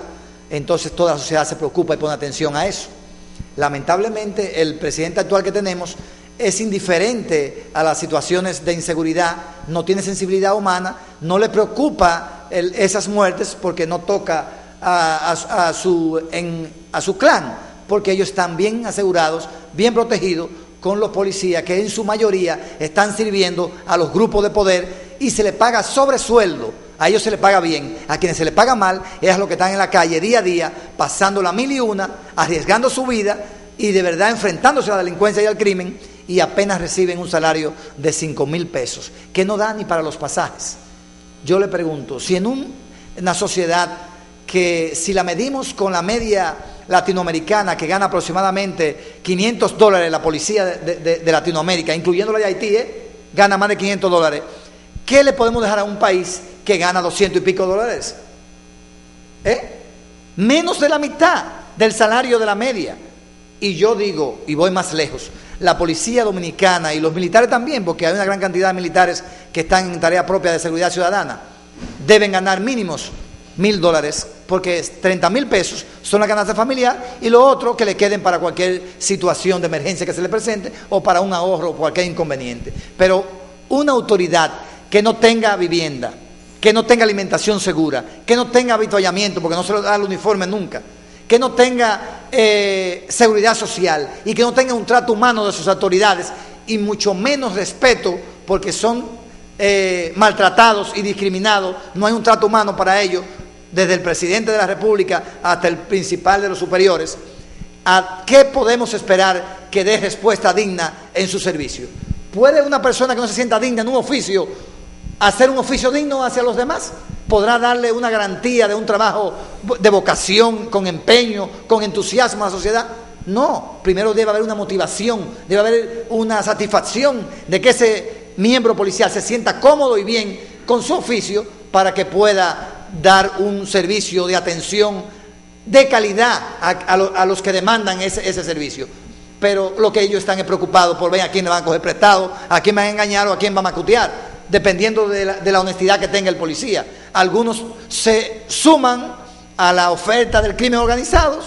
entonces toda la sociedad se preocupa y pone atención a eso. Lamentablemente, el presidente actual que tenemos es indiferente a las situaciones de inseguridad, no tiene sensibilidad humana, no le preocupa esas muertes porque no toca a su clan, porque ellos están bien asegurados, bien protegidos con los policías que en su mayoría están sirviendo a los grupos de poder y se les paga sobresueldo. A ellos se les paga bien, a quienes se les paga mal es a los que están en la calle día a día, pasando la 1001, arriesgando su vida y de verdad enfrentándose a la delincuencia y al crimen, y apenas reciben un salario de 5,000 pesos, que no da ni para los pasajes. Yo le pregunto, si en una sociedad que si la medimos con la media latinoamericana, que gana aproximadamente $500 la policía de Latinoamérica, incluyendo la de Haití, gana más de $500, ¿qué le podemos dejar a un país que gana $200 y pico? Menos de la mitad del salario de la media. Y yo digo, y voy más lejos, la policía dominicana y los militares también, porque hay una gran cantidad de militares que están en tarea propia de seguridad ciudadana, deben ganar mínimos $1,000, porque 30,000 pesos son la ganancia familiar y lo otro que le queden para cualquier situación de emergencia que se le presente o para un ahorro o cualquier inconveniente. Pero una autoridad que no tenga vivienda, que no tenga alimentación segura, que no tenga avituallamiento, porque no se le da el uniforme nunca, que no tenga seguridad social y que no tenga un trato humano de sus autoridades y mucho menos respeto, porque son maltratados y discriminados, no hay un trato humano para ellos, desde el presidente de la República hasta el principal de los superiores. ¿A qué podemos esperar que dé respuesta digna en su servicio? ¿Puede una persona que no se sienta digna en un oficio hacer un oficio digno hacia los demás? ¿Podrá darle una garantía de un trabajo de vocación, con empeño, con entusiasmo a la sociedad? No, primero debe haber una motivación, debe haber una satisfacción de que ese miembro policial se sienta cómodo y bien con su oficio para que pueda dar un servicio de atención de calidad a los que demandan ese servicio. Pero lo que ellos están es preocupados por ver a quién le van a coger prestado, a quién van a engañar o a quién van a macutear, dependiendo de la honestidad que tenga el policía. Algunos se suman a la oferta del crimen organizado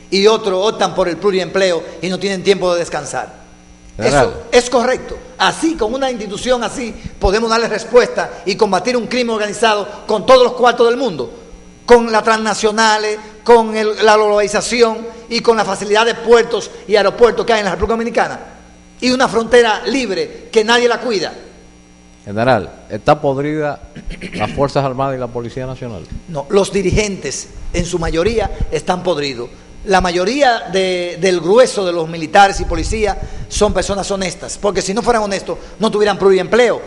y otros optan por el pluriempleo y no tienen tiempo de descansar. Eso es correcto. Así, con una institución así, podemos darle respuesta y combatir un crimen organizado con todos los cuartos del mundo, con las transnacionales, con la globalización y con la facilidad de puertos y aeropuertos que hay en la República Dominicana y una frontera libre que nadie la cuida. General, ¿está podrida las Fuerzas Armadas y la Policía Nacional? No, los dirigentes en su mayoría están podridos. La mayoría del grueso de los militares y policías son personas honestas, porque si no fueran honestos no tuvieran pluriempleo.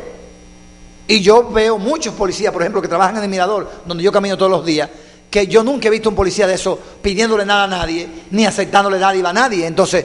Y yo veo muchos policías, por ejemplo, que trabajan en el Mirador, donde yo camino todos los días, que yo nunca he visto un policía de eso pidiéndole nada a nadie, ni aceptándole dádiva a nadie. Entonces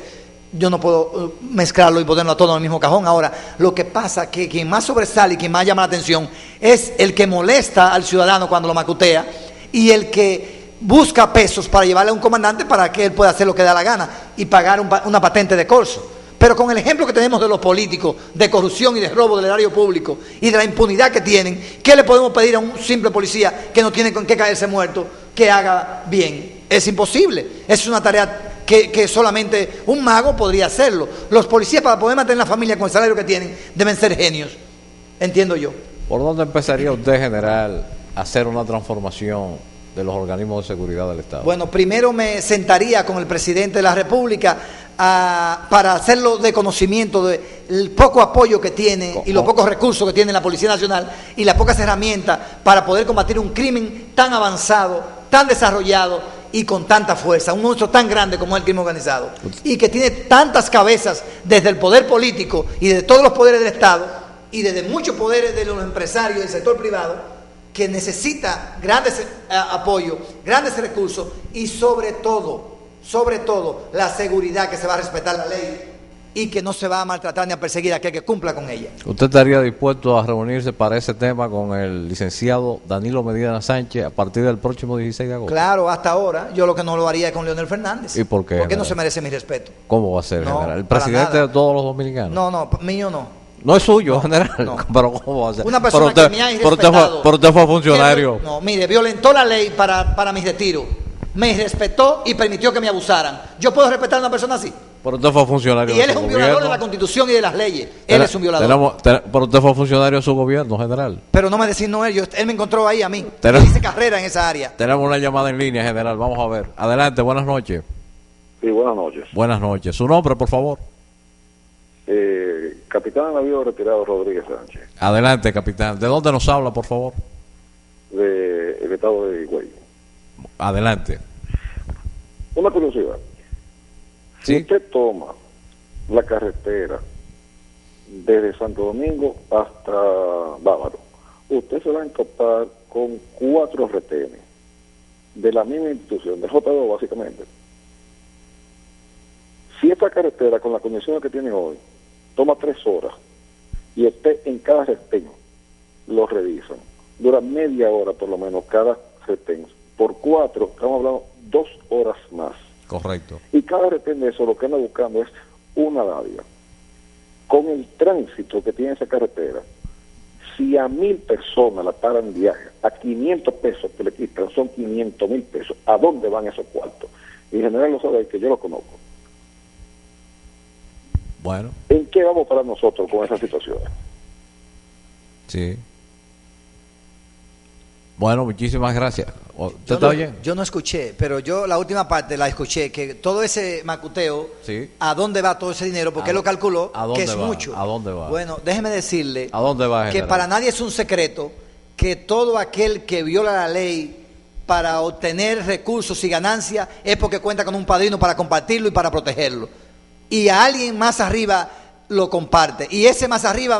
yo no puedo mezclarlo y ponerlo a todo en el mismo cajón. Ahora, lo que pasa es que quien más sobresale y quien más llama la atención es el que molesta al ciudadano cuando lo macutea y el que busca pesos para llevarle a un comandante para que él pueda hacer lo que da la gana y pagar una patente de corso. Pero con el ejemplo que tenemos de los políticos, de corrupción y de robo del erario público y de la impunidad que tienen, ¿qué le podemos pedir a un simple policía que no tiene con qué caerse muerto que haga bien? Es imposible. Es una tarea que solamente un mago podría hacerlo. Los policías, para poder mantener la familia con el salario que tienen, deben ser genios, entiendo yo. ¿Por dónde empezaría usted, general, a hacer una transformación de los organismos de seguridad del Estado? Bueno, primero me sentaría con el presidente de la República para hacerlo de conocimiento del poco apoyo que tiene y los pocos recursos que tiene la Policía Nacional y las pocas herramientas para poder combatir un crimen tan avanzado, tan desarrollado y con tanta fuerza, un monstruo tan grande como es el crimen organizado y que tiene tantas cabezas desde el poder político y desde todos los poderes del Estado y desde muchos poderes de los empresarios del sector privado, que necesita grandes apoyos, grandes recursos y sobre todo, la seguridad, que se va a respetar la ley y que no se va a maltratar ni a perseguir a aquel que cumpla con ella. ¿Usted estaría dispuesto a reunirse para ese tema con el licenciado Danilo Medina Sánchez a partir del próximo 16 de agosto? Claro, hasta ahora yo lo que no lo haría es con Leonel Fernández. ¿Y por qué? Porque no se merece mi respeto. ¿Cómo va a ser, No, general? ¿El para presidente nada. de todos los dominicanos? No, mío no. No es suyo, general. No. Pero ¿cómo va a ser? Una persona pero usted, que me ha pero irrespetado. usted fue funcionario. No, mire, violentó la ley para mi retiro. Me respetó y permitió que me abusaran. ¿Yo puedo respetar a una persona así? Pero usted fue funcionario Y él de es su un violador gobierno. de la Constitución y de las leyes. Él es un violador. Pero usted fue funcionario de su gobierno, general. Pero no me designó él. Él me encontró ahí a mí. Tenemos- Él hice carrera en esa área. Tenemos una llamada en línea, general. Vamos a ver. Adelante, buenas noches. Sí, buenas noches. Buenas noches. ¿Su nombre, por favor? Capitán Navío Retirado Rodríguez Sánchez, Adelante, capitán. ¿De dónde nos habla, por favor? del estado de Higüey. Adelante. Una curiosidad. Si usted toma la carretera desde Santo Domingo hasta Bávaro, usted se va a encontrar con 4 retenes de la misma institución, de J2 básicamente. Si esta carretera, con las condiciones que tiene hoy, toma 3 horas y usted en cada retén lo revisan, dura media hora por lo menos cada retén, por 4 estamos hablando 2 horas más. Correcto. Y cada retén de eso lo que anda buscando es una dádiva. Con el tránsito que tiene esa carretera, si a 1,000 personas la paran diaria, a 500 pesos que le quitan, son 500,000 pesos. ¿A dónde van esos cuartos? Y en general lo sabe, que yo lo conozco. Bueno. ¿En qué vamos para nosotros con esa situación? Sí. Bueno, muchísimas gracias. ¿Usted está oyendo? Yo no escuché, pero yo la última parte la escuché, que todo ese macuteo, Sí. ¿a dónde va todo ese dinero? Porque él lo calculó, ¿A dónde que es va? mucho. ¿A dónde va? Bueno, déjeme decirle ¿A dónde va, que general? para nadie es un secreto que todo aquel que viola la ley para obtener recursos y ganancias es porque cuenta con un padrino para compartirlo y para protegerlo. Y a alguien más arriba lo comparte. Y ese más arriba,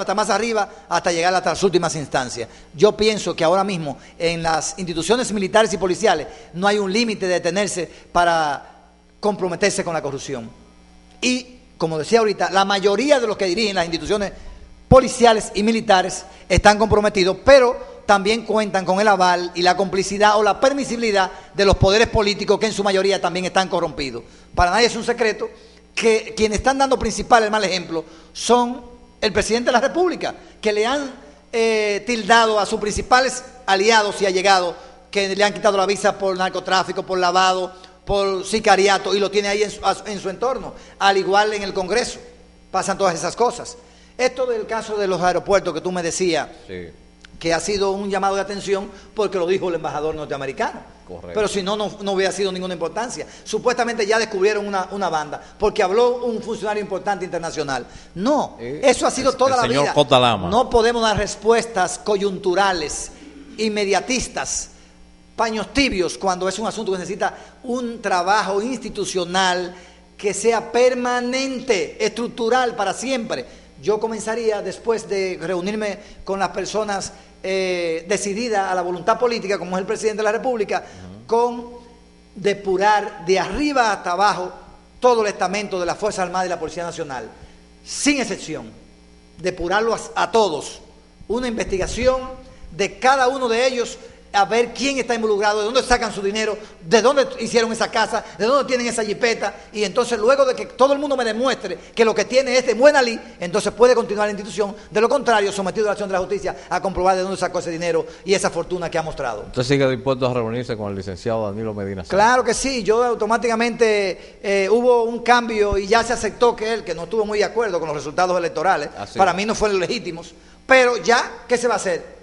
hasta llegar hasta las últimas instancias. Yo pienso que ahora mismo en las instituciones militares y policiales no hay un límite de detenerse para comprometerse con la corrupción. Y, como decía ahorita, la mayoría de los que dirigen las instituciones policiales y militares están comprometidos, pero también cuentan con el aval y la complicidad o la permisibilidad de los poderes políticos, que en su mayoría también están corrompidos. Para nadie es un secreto que quienes están dando el mal ejemplo son el presidente de la República, que le han tildado a sus principales aliados y allegados, que le han quitado la visa por narcotráfico, por lavado, por sicariato, y lo tiene ahí en su entorno. Al igual en el Congreso pasan todas esas cosas. Esto del caso de los aeropuertos que tú me decías, Sí. que ha sido un llamado de atención porque lo dijo el embajador norteamericano. Correcto. Pero si no hubiera sido ninguna importancia. Supuestamente ya descubrieron una banda porque habló un funcionario importante internacional. No, eso ha sido toda la señor vida. Cota Lama. No podemos dar respuestas coyunturales, inmediatistas, paños tibios, cuando es un asunto que necesita un trabajo institucional que sea permanente, estructural, para siempre. Yo comenzaría, después de reunirme con las personas decididas a la voluntad política, como es el presidente de la República, con depurar de arriba hasta abajo todo el estamento de la Fuerza Armada y la Policía Nacional, sin excepción, depurarlos a todos, una investigación de cada uno de ellos a ver quién está involucrado, de dónde sacan su dinero, de dónde hicieron esa casa, de dónde tienen esa jipeta, y entonces luego de que todo el mundo me demuestre que lo que tiene es de buena ley, entonces puede continuar la institución. De lo contrario, sometido a la acción de la justicia a comprobar de dónde sacó ese dinero y esa fortuna que ha mostrado. ¿Usted sigue dispuesto a reunirse con el licenciado Danilo Medina? Claro que sí, yo automáticamente hubo un cambio y ya se aceptó que él, que no estuvo muy de acuerdo con los resultados electorales, para mí no fueron legítimos, pero ya, ¿qué se va a hacer?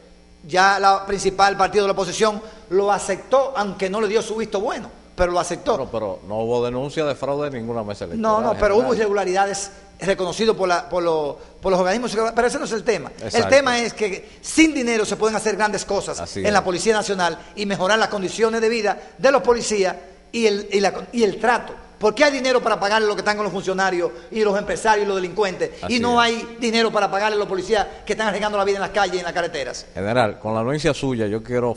Ya la principal partido de la oposición lo aceptó, aunque no le dio su visto bueno, pero lo aceptó. Bueno, pero no hubo denuncia de fraude en ninguna mesa electoral. No, pero hubo irregularidades reconocidas por los organismos, pero ese no es el tema. Exacto. El tema es que sin dinero se pueden hacer grandes cosas en la Policía Nacional y mejorar las condiciones de vida de los policías y el trato. ¿Por qué hay dinero para pagarle lo que están con los funcionarios y los empresarios y los delincuentes? Y no hay dinero para pagarle a los policías que están arriesgando la vida en las calles y en las carreteras. General, con la anuencia suya, yo quiero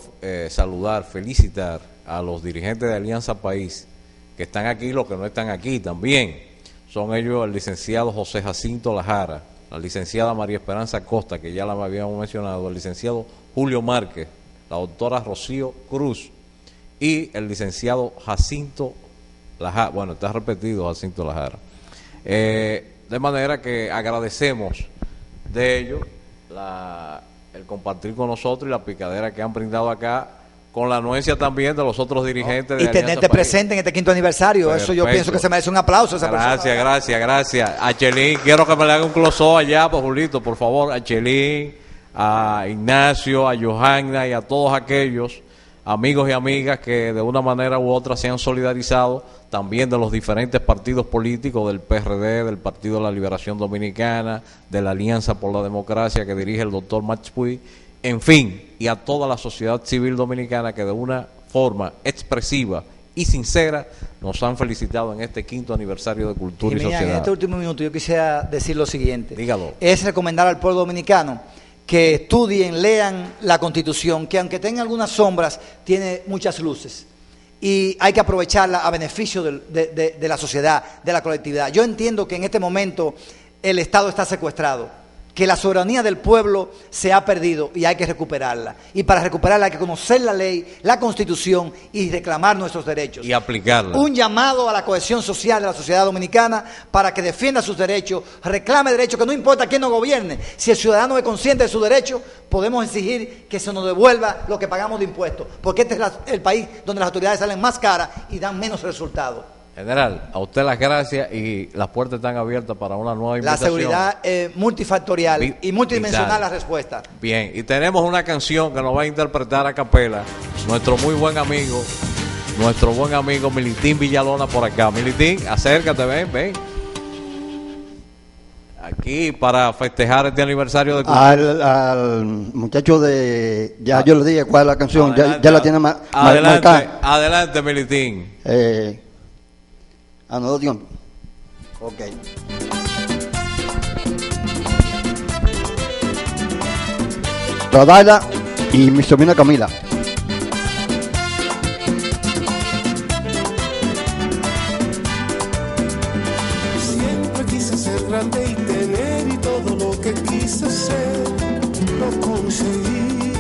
saludar, felicitar a los dirigentes de Alianza País que están aquí y los que no están aquí también. Son ellos el licenciado José Jacinto Lajara, la licenciada María Esperanza Costa, que ya la habíamos mencionado, el licenciado Julio Márquez, la doctora Rocío Cruz y el licenciado Jacinto Lajara. Bueno, está repetido Jacinto Lajara. De manera que agradecemos de ellos el compartir con nosotros y la picadera que han brindado acá, con la anuencia también de los otros dirigentes de y tenerte presente en este 5º aniversario. Perfecto. Eso yo pienso que se merece un aplauso a esa persona. Gracias. A Chelín, quiero que me le haga un close-up allá, pues, Julito, por favor, a Chelín, a Ignacio, a Johanna y a todos aquellos amigos y amigas que de una manera u otra se han solidarizado, también de los diferentes partidos políticos, del PRD, del Partido de la Liberación Dominicana, de la Alianza por la Democracia que dirige el doctor Max Puy, en fin, y a toda la sociedad civil dominicana que de una forma expresiva y sincera nos han felicitado en este 5º aniversario de Cultura y Sociedad. En este último minuto yo quisiera decir lo siguiente. Dígalo. Es recomendar al pueblo dominicano que estudien, lean la Constitución, que aunque tenga algunas sombras, tiene muchas luces. Y hay que aprovecharla a beneficio de la sociedad, de la colectividad. Yo entiendo que en este momento el Estado está secuestrado, que la soberanía del pueblo se ha perdido y hay que recuperarla. Y para recuperarla hay que conocer la ley, la Constitución y reclamar nuestros derechos. Y aplicarla. Un llamado a la cohesión social de la sociedad dominicana para que defienda sus derechos, reclame derechos, que no importa quién nos gobierne. Si el ciudadano es consciente de sus derechos, podemos exigir que se nos devuelva lo que pagamos de impuestos. Porque este es el país donde las autoridades salen más caras y dan menos resultados. General, a usted las gracias y las puertas están abiertas para una nueva invitación. La seguridad es multifactorial y multidimensional la respuesta. Bien, y tenemos una canción que nos va a interpretar a capela nuestro buen amigo Militín Villalona por acá. Militín, acércate, ven. Aquí para festejar este aniversario de al muchacho de... Ya yo le dije cuál es la canción, ya la tiene marcada. Adelante, Militín. No tiempo. Ok. Radala y mi sobrina Camila. Siempre quise ser grande y tener y todo lo que quise ser lo conseguí.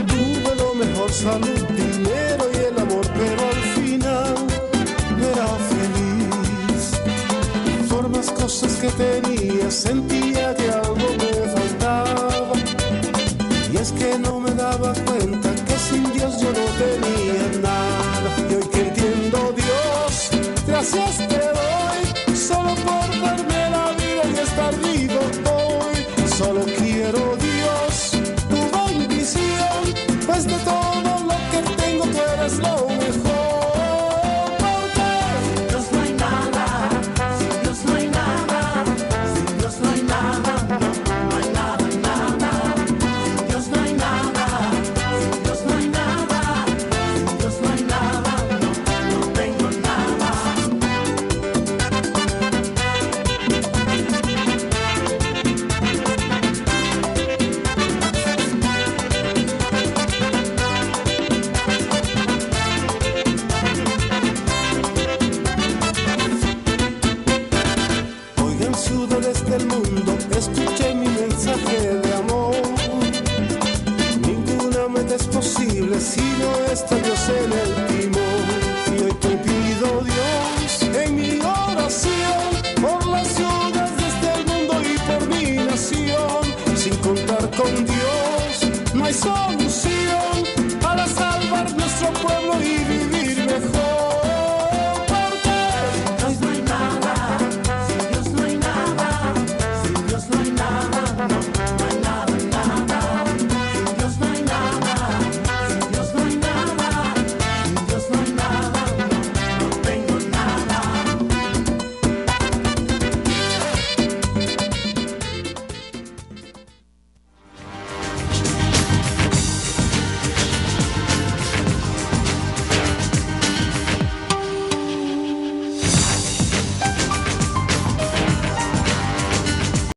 Tuve lo mejor, salud, dinero y el amor, pero al final era feliz. Por más cosas que tenía, sentía que algo me faltaba. Y es que no me daba cuenta que sin Dios yo no tenía nada. Y hoy que entiendo, Dios, gracias te doy. Solo por darme la vida y estar vivo hoy. Solo quiero, Dios, tu bendición. Pues de todo lo que tengo tú eres lo mejor. Sin Dios no hay nada, sin Dios no hay nada, sin Dios no hay nada. naufragio está Dios en el timón. Y hoy te pido, Dios, en mi oración, por las ciudades de este mundo y por mi nación. Sin contar con Dios no hay solución para salvar nuestro pueblo y